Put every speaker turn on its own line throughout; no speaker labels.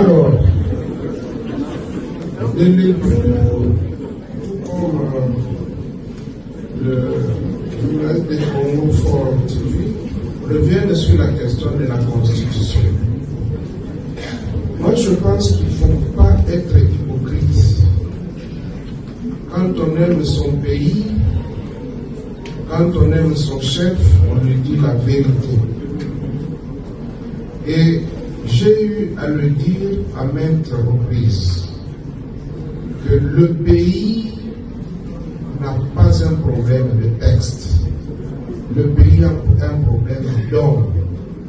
Alors, les Lébrus, tout comme le reste des Congo Fort TV, reviennent sur la question de la Constitution. Moi, je pense qu'il ne faut pas être hypocrite. Quand on aime son pays, quand on aime son chef, on lui dit la vérité. Et j'ai eu à le dire à maintes reprises que le pays n'a pas un problème de texte. Le pays a un problème d'hommes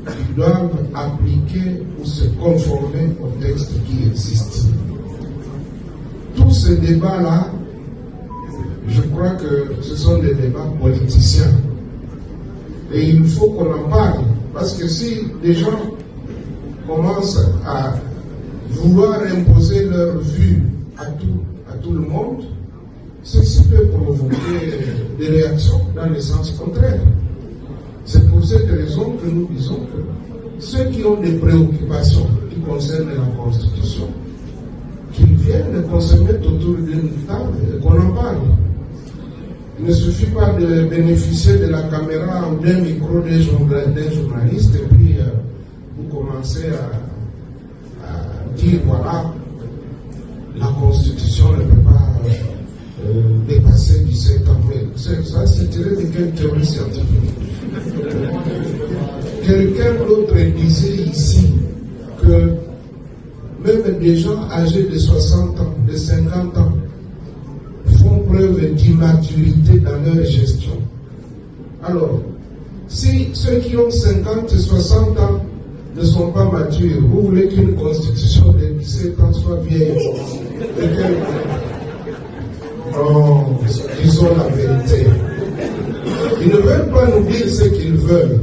qui doivent appliquer ou se conformer au texte qui existe. Tous ces débats-là, je crois que ce sont des débats politiciens. Et il faut qu'on en parle. Parce que si des gens commencent à vouloir imposer leur vue à tout le monde, ceci peut provoquer des réactions dans le sens contraire. C'est pour cette raison que nous disons que ceux qui ont des préoccupations qui concernent la Constitution, qu'ils viennent qu'on se mette autour d'une table et qu'on en parle. Il ne suffit pas de bénéficier de la caméra ou d'un micro d'un journaliste et puis vous commencez à dire voilà, la Constitution ne peut pas dépasser 17 ans. Mais ça, c'est tiré de quelle théorie scientifique? Quelqu'un d'autre disait ici que même des gens âgés de 60 ans, de 50 ans, font preuve d'immaturité dans leur gestion. Alors, si ceux qui ont 50 et 60 ans ne sont pas matures, vous voulez qu'une constitution de 17 ans soit vieille? Non, disons la vérité. Ils ne veulent pas nous dire ce qu'ils veulent.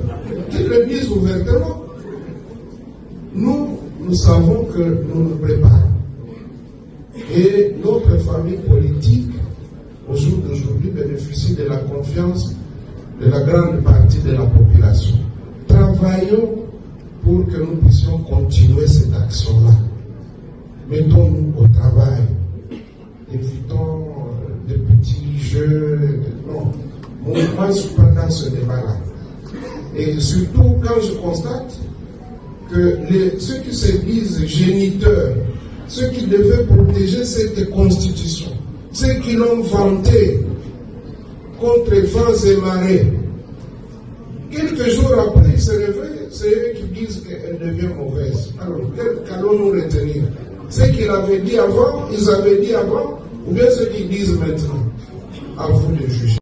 Qu'ils le disent ouvertement. Nous savons que nous nous préparons. Et notre famille politique, au jour d'aujourd'hui, bénéficie de la confiance de la grande partie de la population. Travaillons pour que nous puissions continuer cette action-là. Mettons-nous au travail. Évitons des petits jeux. Non. Moi, je ne suis pas dans ce débat-là. Et surtout, quand je constate que ceux qui se disent géniteurs, ceux qui devaient protéger cette constitution, ceux qui l'ont vantée contre vents et marées, quelques jours après, ils se réveillent, c'est eux qui disent qu'elle devient mauvaise. Alors, qu'allons-nous retenir? Ce qu'ils avaient dit avant, ils avaient dit avant, ou bien ceux qui disent maintenant? À vous de juger.